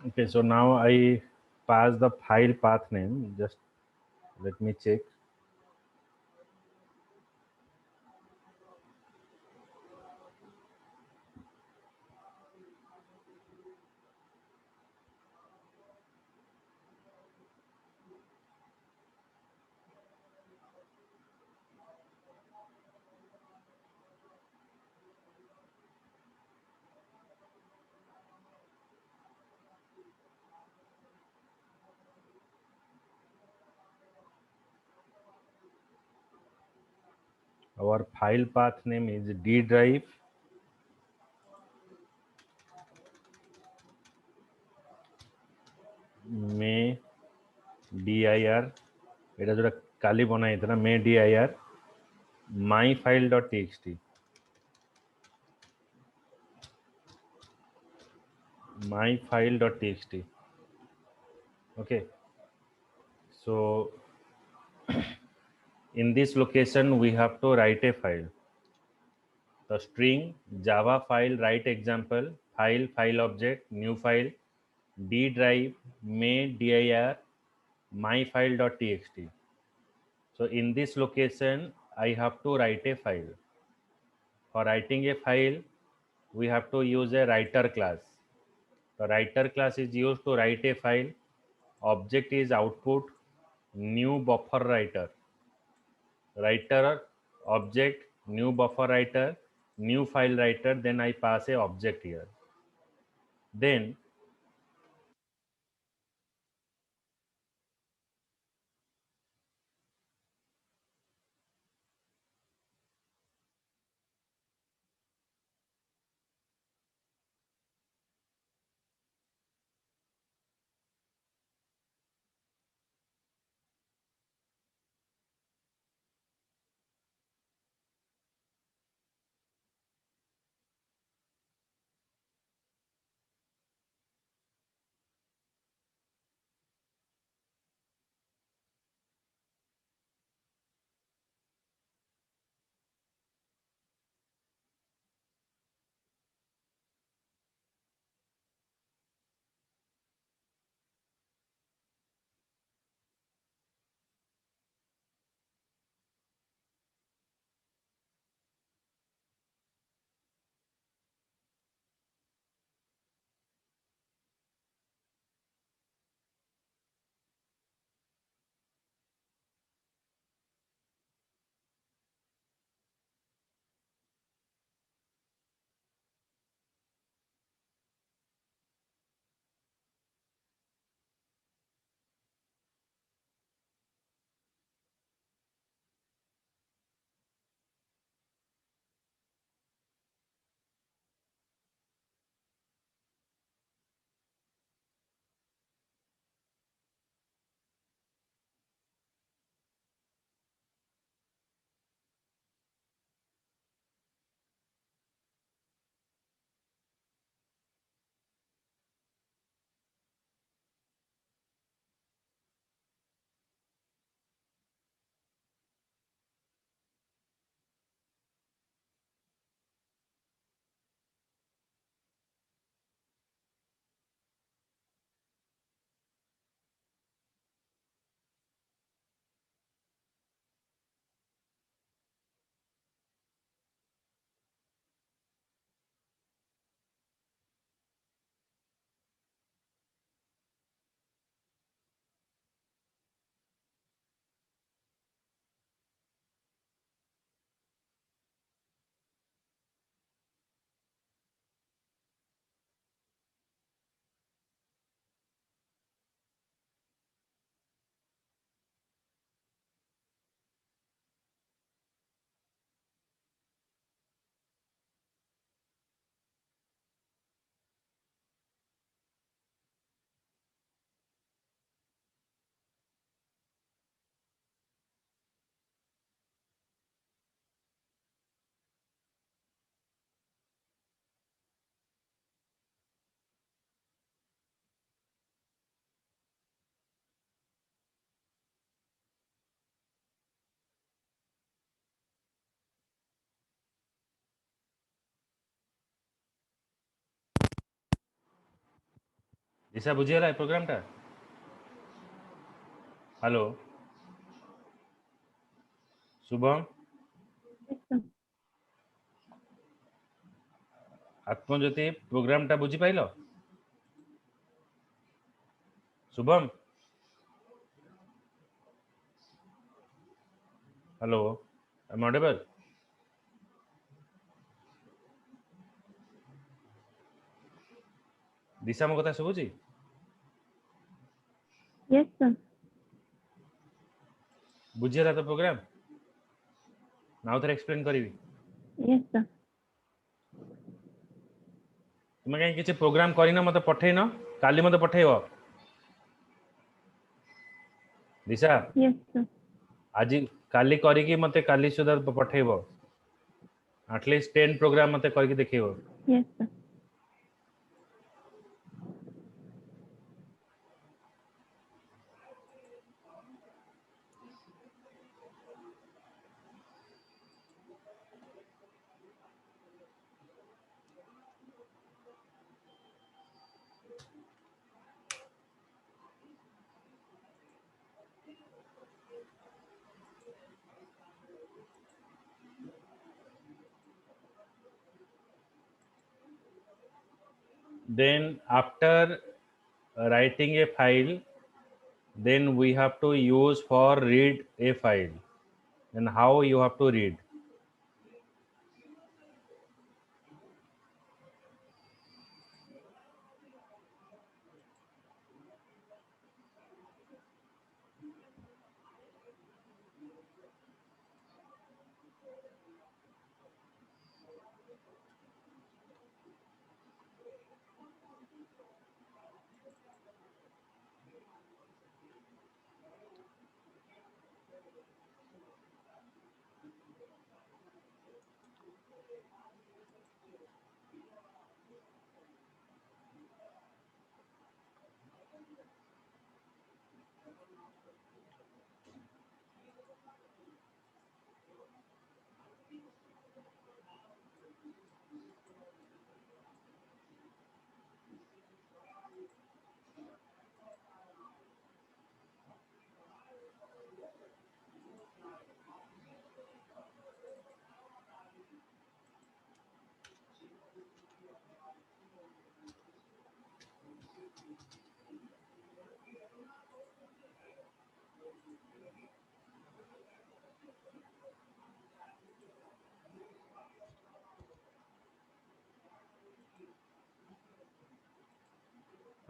Okay, so now I pass the file path name. Just let me check. Our file path name is D drive में dir এটা যেটা কালি বনাইଥିଲା may dir myfile.txt myfile.txt. Okay, so in this location we have to write a file. The string java file write example file object new file d drive may dir myfile.txt. So in this location I have to write a file. For writing a file we have to use a writer class. The writer class is used to write a file. Object is output new buffer writer. Writer object new buffer writer new file writer, then I pass a object here. Then Disha बुझीगला programme टा hello Shubham Atmajyoti programme टा बुझी पाइल Shubham hello I am audible Disha मो कथा सुबुची Yes, sir. बुझीगला तो प्रोग्राम नाउ थरे एक्सप्लेन करी Yes, sir. तुम कहीं किसी प्रोग्राम करिना मते पठेइन काली मते पठेइबो दिशा Yes, sir. आज काली करिकी मते काली सुधा पठेइबो एटलीस्ट 10 प्रोग्राम मते करके देखिबो Yes, sir. then after writing a file then we have to use for read a file and how you have to read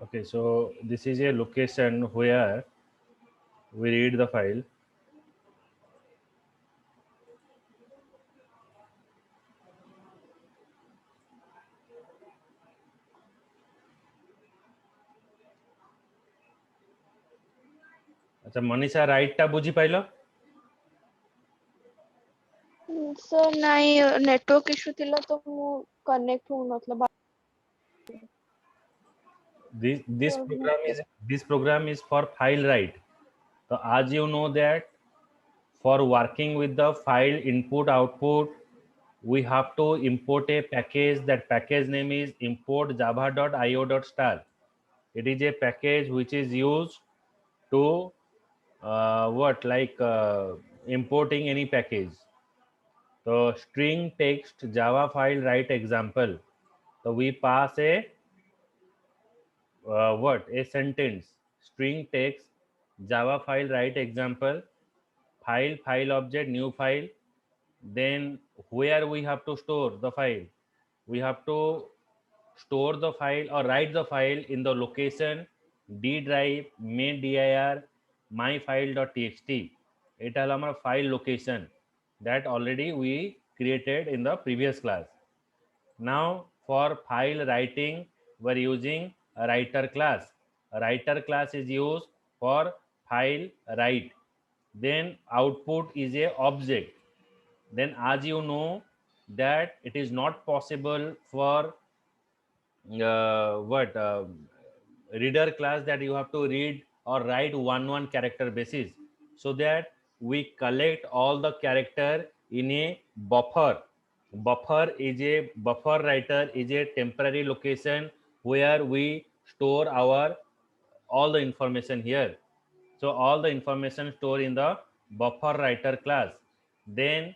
okay so this is a location where we read the file अच्छा Manisha right टा बुझी pilo sir नहीं network issue थिला तो मु connect हो मतलब this program is for file write so as you know that for working with the file input output we have to import a package that package name is import java.io.star it is a package which is used to importing any package so string text java file write example so we pass a a sentence string text java file write example file object new file then where we have to store the file we have to store the file or write the file in the location d drive main dir myfile.txt it is our file location that already we created in the previous class now for file writing we're using a writer class a writer class is used for file write then output is a object then as you know that it is not possible for what reader class that you have to read or write one character basis so that we collect all the character in a buffer is a buffer writer is a temporary location where we store our all the information here. So all the information stored in the buffer writer class. Then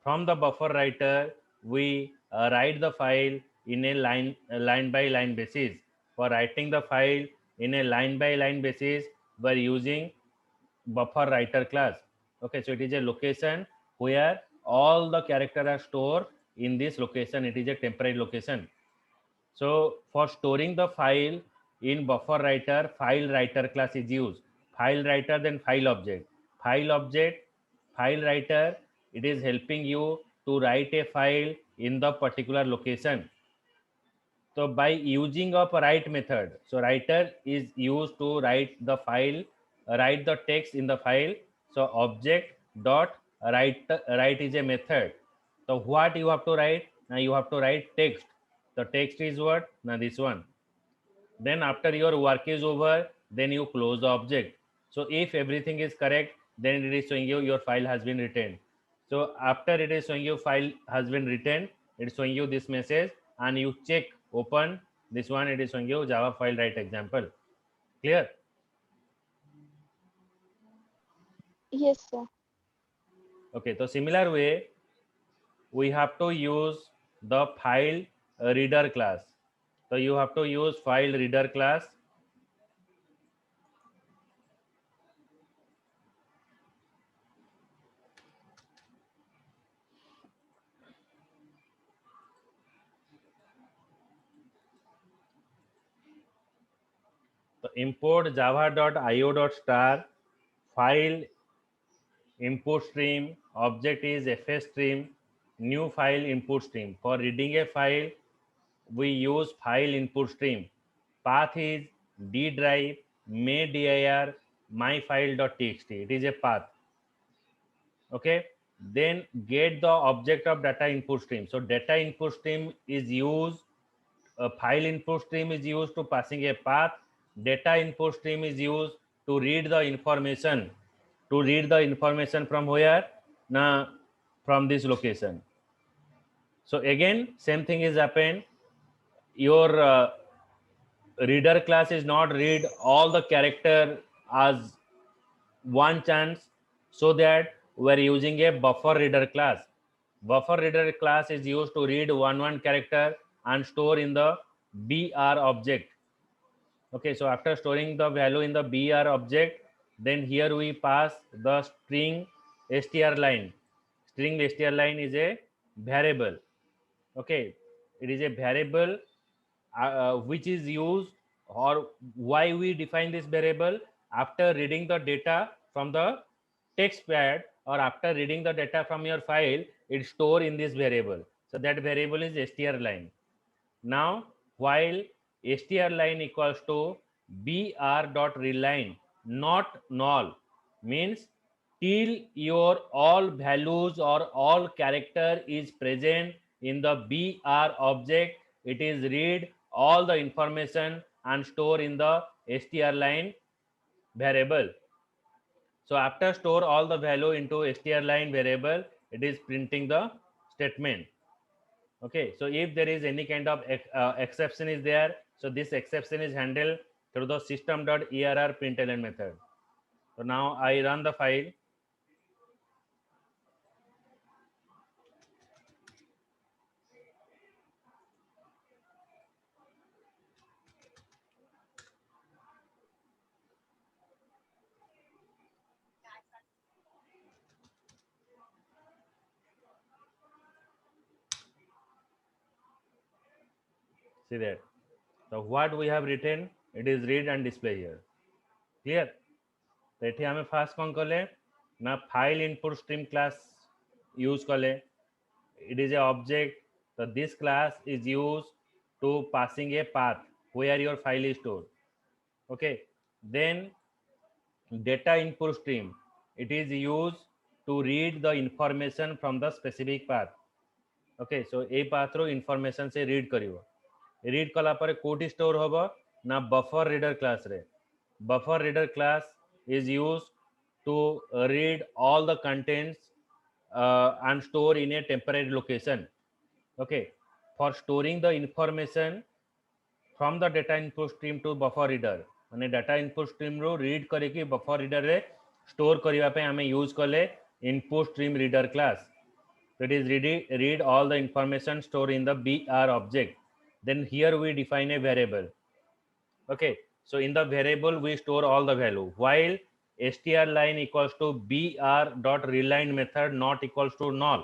from the buffer writer, we write the file in a line by line basis. For writing the file in a line by line basis, we're using buffer writer class. Okay, so it is a location where all the characters are stored in this location. It is a temporary location. So for storing the file in buffer writer, file writer class is used. File writer, then file object. File object, file writer, it is helping you to write a file in the particular location. So by using of write method, so writer is used to write the file, write the text in the file. So object dot write is a method. So what you have to write? Now you have to write text. The text is what? Now this one. Then after your work is over, then you close the object. So if everything is correct, then it is showing you your file has been written. So after it is showing you file has been written, it's showing you this message, and you check open this one, it is showing you Java file write example. Clear? Yes, sir. Okay, so similar way we have to use the file reader class. So you have to use file reader class. So import java.io.star file input stream, object is fs stream, new file input stream. For reading a file, we use file input stream. Path is d drive may.dir myfile.txt. It is a path. Okay. Then get the object of data input stream. So data input stream is used, file input stream is used to passing a path. Data input stream is used to read the information. To read the information from where? Now from this location. So again, same thing is happened. Your reader class is not read all the character as one chance, so that we're using a buffer reader class. Buffer reader class is used to read one character and store in the br object. Okay, so after storing the value in the br object, then here we pass the string str line. String str line is a variable. Okay, it is a variable which is used, or why we define this variable? After reading the data from the text pad, or after reading the data from your file, it store in this variable. So that variable is str line. Now while str line equals to br.readline, not null, means till your all values or all character is present in the br object, it is read all the information and store in the str line variable. So after store all the value into str line variable, it is printing the statement. Okay, so if there is any kind of exception is there, so this exception is handled through the system.err println method. So now I run the file. See that. So what we have written, it is read and display here. Clear? तो ये हमें fast कौन कले ना file input stream class use कले. It is a object. So this class is used to passing a path where your file is stored. Okay. Then data input stream, it is used to read the information from the specific path. Okay, so a path रो information से read करियो. Read कला पर कोटी store होगा ना buffer reader class रे. Buffer reader class is used to read all the contents and store in a temporary location. Okay, for storing the information from the data input stream to buffer reader माने data input stream रो read करके buffer reader रे store करबा पे हमें use कले input stream reader class. That is read all the information stored in the BR object. Then here we define a variable. Okay, so in the variable we store all the value while str line equals to br dot readline method not equals to null.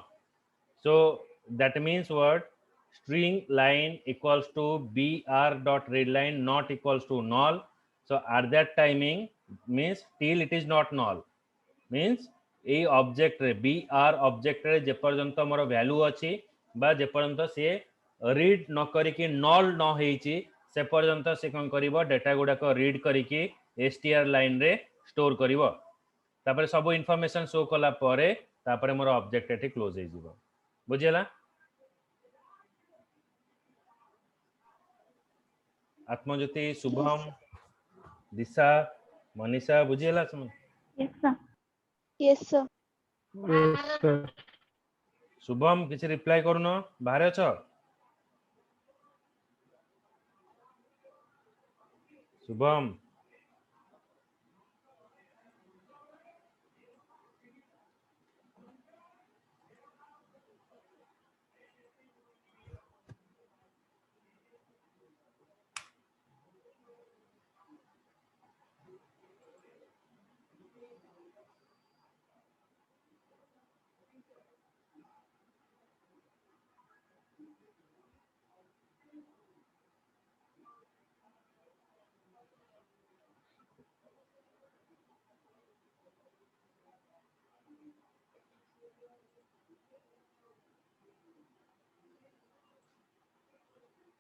So that means what? String line equals to br dot readline not equals to null. So at that timing means till it is not null means এই object রে br object রে যে পর্যন্ত মোর value ଅଛି বা যে পর্যন্ত সে read ন করিকি নল ন ହେଇଛି ସେ ପର୍ଯ୍ୟନ୍ତ ସେ କ'ଣ କରିବ ଡାଟା ଗୁଡାକ ରିଡ୍ କରିକି str ଲାଇନ ରେ ଷ୍ଟୋର କରିବ ତାପରେ ସବୁ ଇନଫର୍ମେସନ ଶୋ କଲା ପରେ ତାପରେ ମୋର ଅବଜେକ୍ଟ ଏଠି କ୍ଲୋଜ ହେଇଯିବ ବୁଝିଲା ଆତ୍ମଜ୍ୟୋତି ଶୁଭମ ଦିଶା ମनीषा ବୁଝିଲା Yes, sir. yes sir. Yes, sir. Shubham किसी रिप्लाई करूनो बाहर अछ Shubham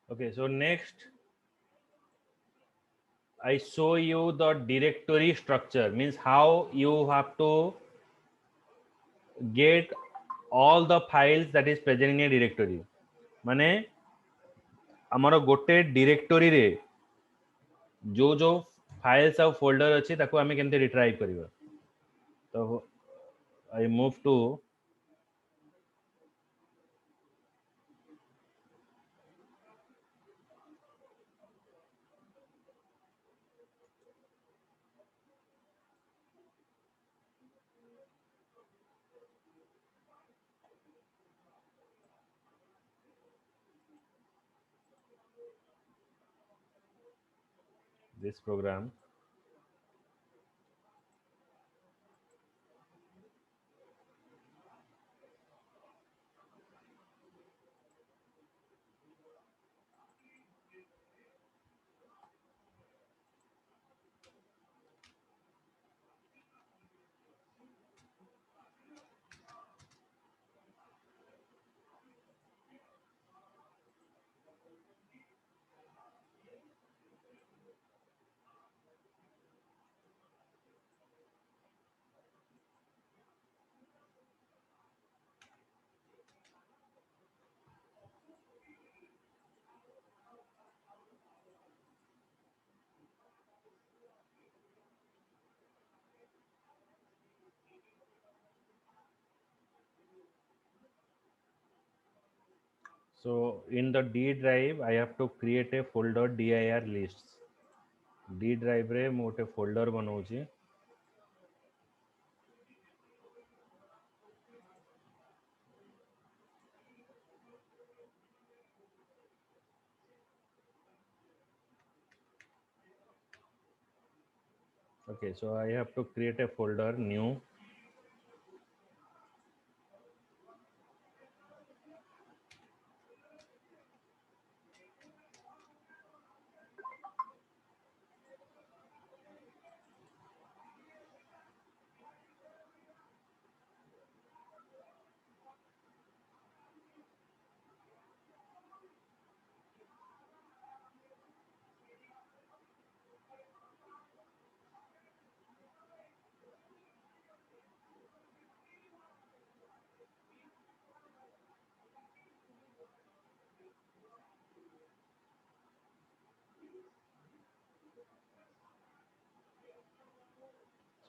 okay so next I show you the directory structure means how you have to get all the files that is present in a directory माने हमर गोटे directory रे जो जो files और फोल्डर अछि ताको हमें केमते रिट्राइव करबा तो I move to this program so in the D drive I have to create a folder dir lists D drive रे मोटे folder बनाउची okay so I have to create a folder new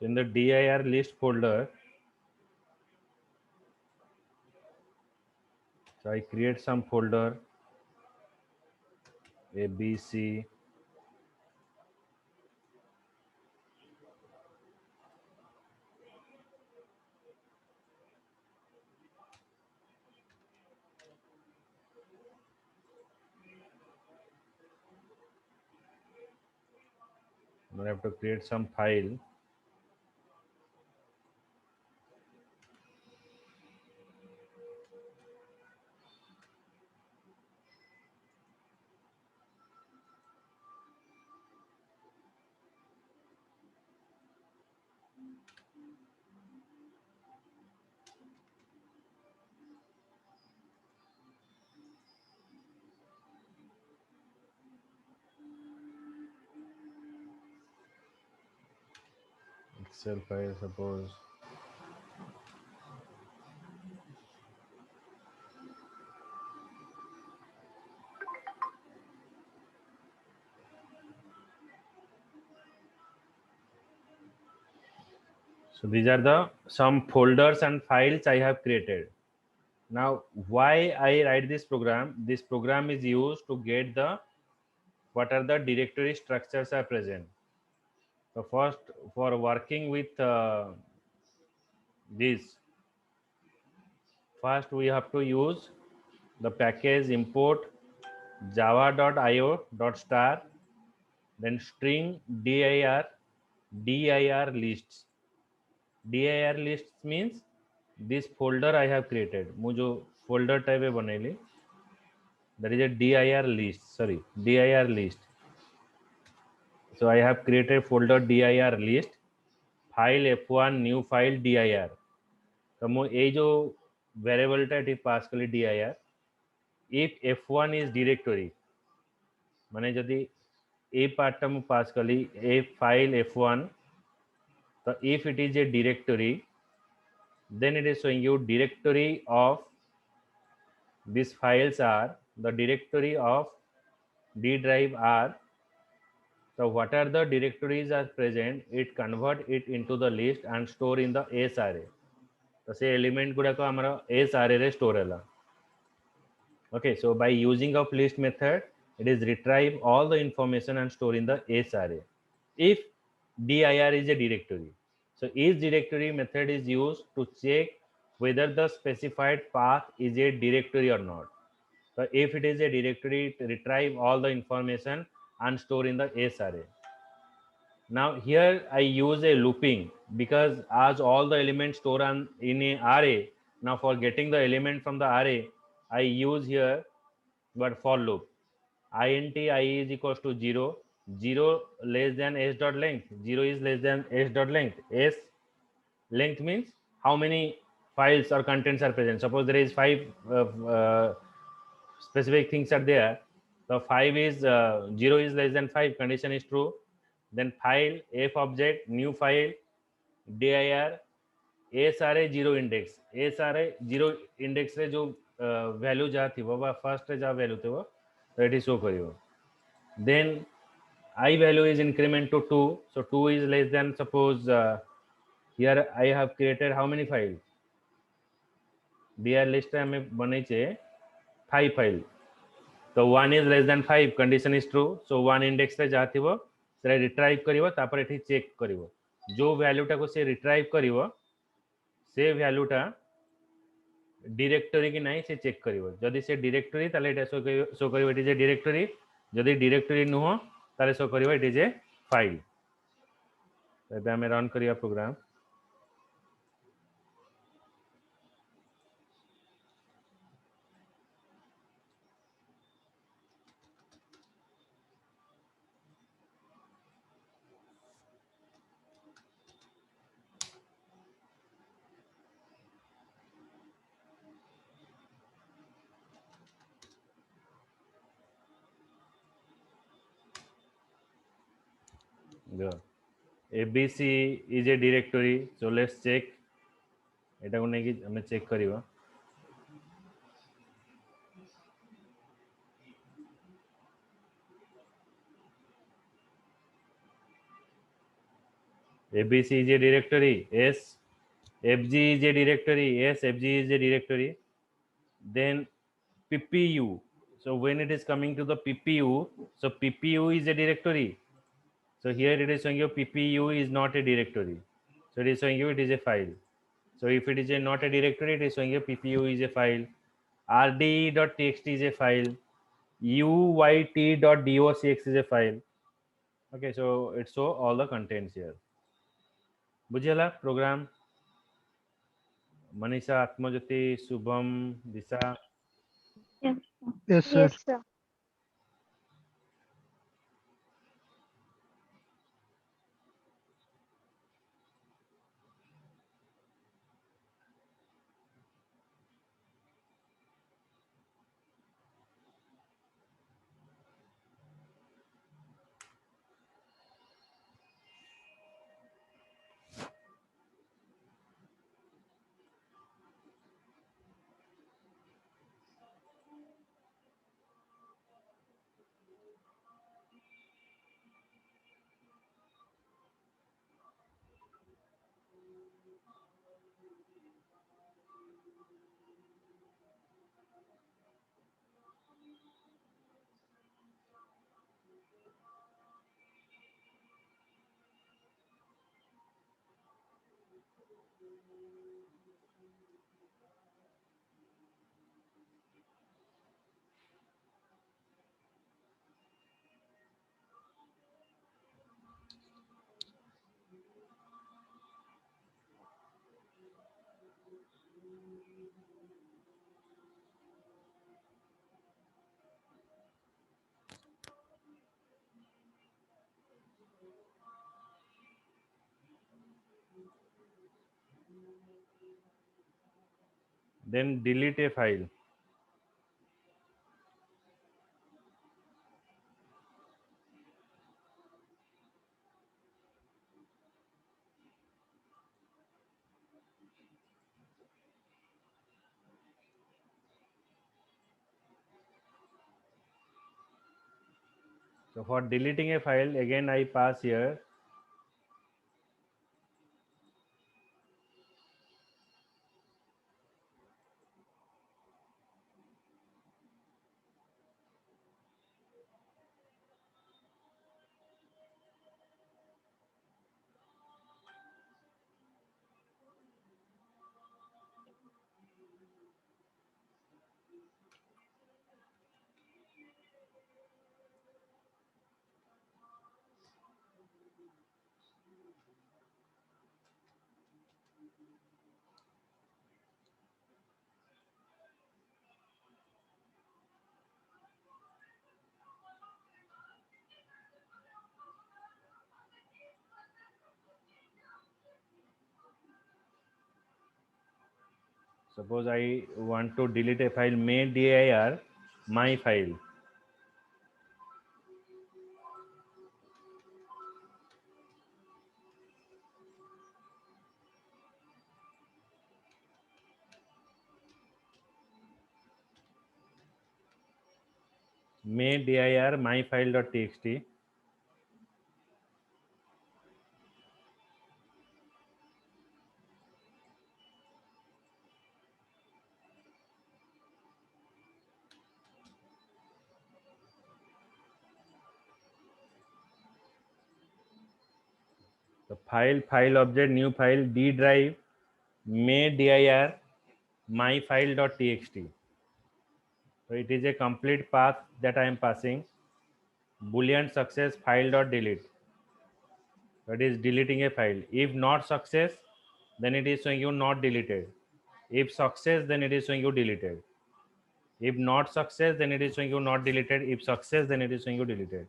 so in the dir list folder so I create some folder ABC I have to create some file. Excel file, suppose. So these are the some folders and files I have created. Now, why I write this program? This program is used to get the what are the directory structures are present. So first, for working with this, first we have to use the package import java.io.star, then string dir lists. dir lists means this folder I have created. मुझे folder type है बनेली. That is a dir list. Sorry, dir list. So I have created folder dir list, file f1 new file dir. तो मु ए जो variable टा T pass कली dir. If f1 is directory, माने जदि ए part टा मु pass कली a file f1, तो if it is a directory, then it is showing you directory of these files are the directory of D drive are. So what are the directories are present, it convert it into the list and store in the S array. तो से element गुड़ा को हमारा S array रे store हैला. Okay, so by using of list method, it is retrieve all the information and store in the S array. If dir is a directory, so each directory method is used to check whether the specified path is a directory or not. So if it is a directory, retrieve all the information and store in the S array. Now here I use a looping because as all the elements store in a array, now for getting the element from the array, I use here but for loop. int I is equals to 0, 0 less than s dot length, 0 is less than s dot length. S length means how many files or contents are present. Suppose there is 5 specific things are there. So 5 is 0 is less than 5, condition is true. Then file f object new file dir s array 0 index, s array 0 index रे जो value जहाँ थी वो first रे जहाँ value थे वो तो it is show करियो. Then I value is increment to 2, so 2 is less than, suppose here I have created how many files? dir list रे हमें बने चे 5 file. So 1 is less than 5, condition is true. So 1 index रे जहाँ थी वो से retrieve करियो तापर एठी check करियो. जो value टा को से retrieve करियो से value टा directory की नहीं से check करियो. जदि से directory ताले एटा show करियो it is a directory. जदि directory नुहो ताले show करियो it is a file. तो हमें run करियो program. The ABC is a directory, so let's check. एटा को नहीं कि हमें check करियो. ABC is a directory, yes. FG is a directory, yes. FG is a directory. Then PPU, So when it is coming to the PPU, so PPU is a directory. So here it is showing you PPU is not a directory. So it is showing you it is a file. So if it is not a directory, it is showing you PPU is a file. rde.txt is a file. uyt.docx is a file. Okay, so it show all the contents here. बुझेला programme Manisha Atmajyoti Shubham Disha Yes, sir. Yes, sir. Yes, sir. then delete a file. So for deleting a file, again I pass here suppose I want to delete a file may dir my file. May dir my file.txt. The file object new file d drive may dir my file.txt. So it is a complete path that I am passing. Boolean success file.delete. That is deleting a file. If not success, then it is showing you not deleted. If success, then it is showing you deleted. If not success, then it is showing you not deleted. If success, then it is showing you deleted.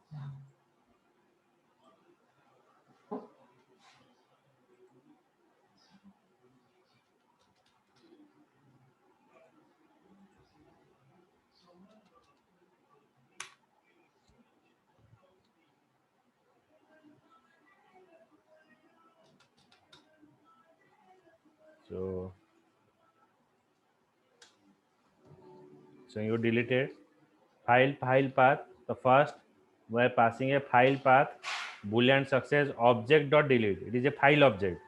So you deleted file path. The first we are passing a file path boolean success object dot delete. It is a file object.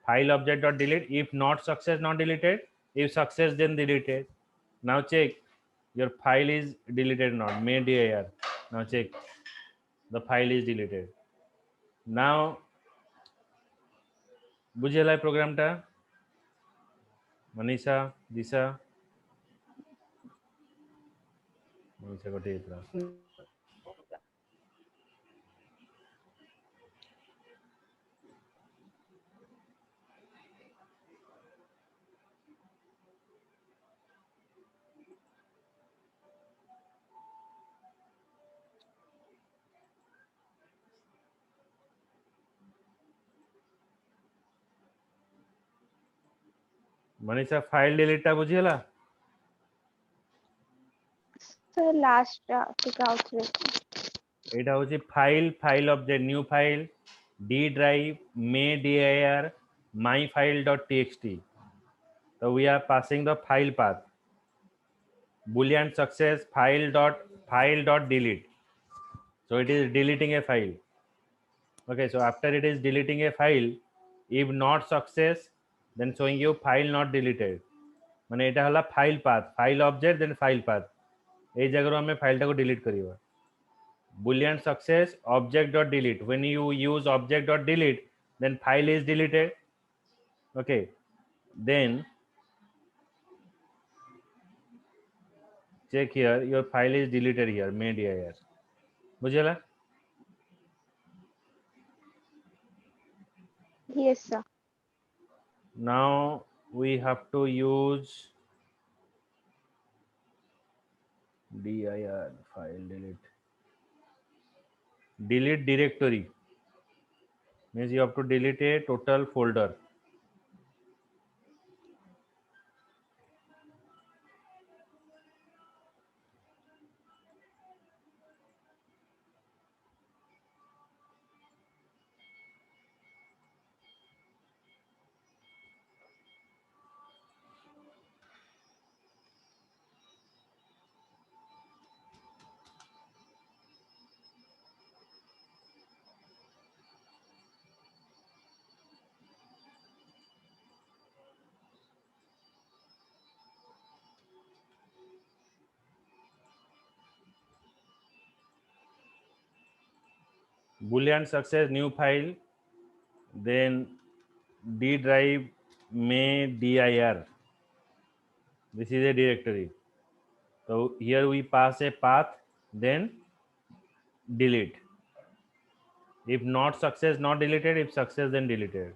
File object dot delete. If not success, not deleted. If success, then deleted. Now check. your file is deleted not may dir. Now check, the file is deleted. Now बुझेला programme टा मनीषा दिशा मनीषा गोटे इतरा Manisha file delete टा बुझेला sir last टिका आउथरे एटा होची file object new file d drive may dir my file.txt. So we are passing the file path boolean success file.delete. So it is deleting a file. Okay, so after it is deleting a file, if not success, then showing you file not deleted. माने एटा हला file path file object then file path ए जगह हमें file टा को delete करियो boolean success object.delete. When you use object.delete, then file is deleted. Okay, then check here, your file is deleted here may dir. बुझेला yes sir now we have to use dir file delete directory means you have to delete a total folder. Boolean success new file, then d drive may dir. This is a directory. So here we pass a path, then delete. If not success, not deleted. If success, then deleted.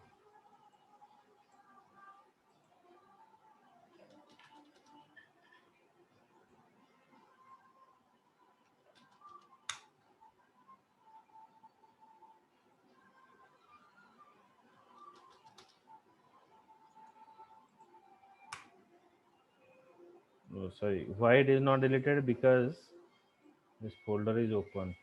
Oh, sorry, why it is not deleted? Because this folder is open.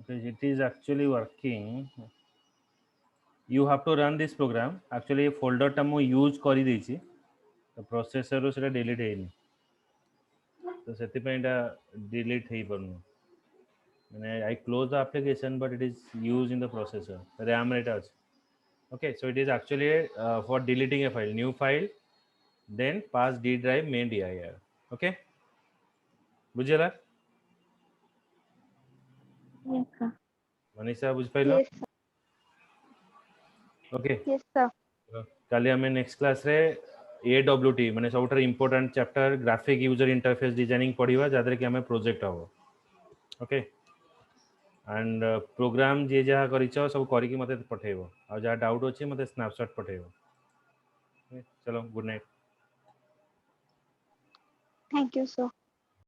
Okay, it is actually working. You have to run this program. Actually, folder टा मु use करी देछि. तो processor रो सेटा delete हेनी. तो सेति पे एटा delete हेई परनु. माने I close the application, but it is used in the processor. RAM रे एटा अछि. Okay, so it is actually for deleting a file, new file, then pass d drive main dir. Okay, बुझेला Yes, sir. Manisha बुझ पाइलो. Yes okay yes sir काली हमें next class रे AWT माने सबटर important chapter graphic user interface designing पढ़िबा जादरे कि हमें प्रोजेक्ट हबो. ओके एंड प्रोग्राम जे जहा करिछ सब करी कि मते पठेइबो आ जहा डाउट अछि मते स्नैपशॉट पठेइबो. चलो good night. Thank you, sir.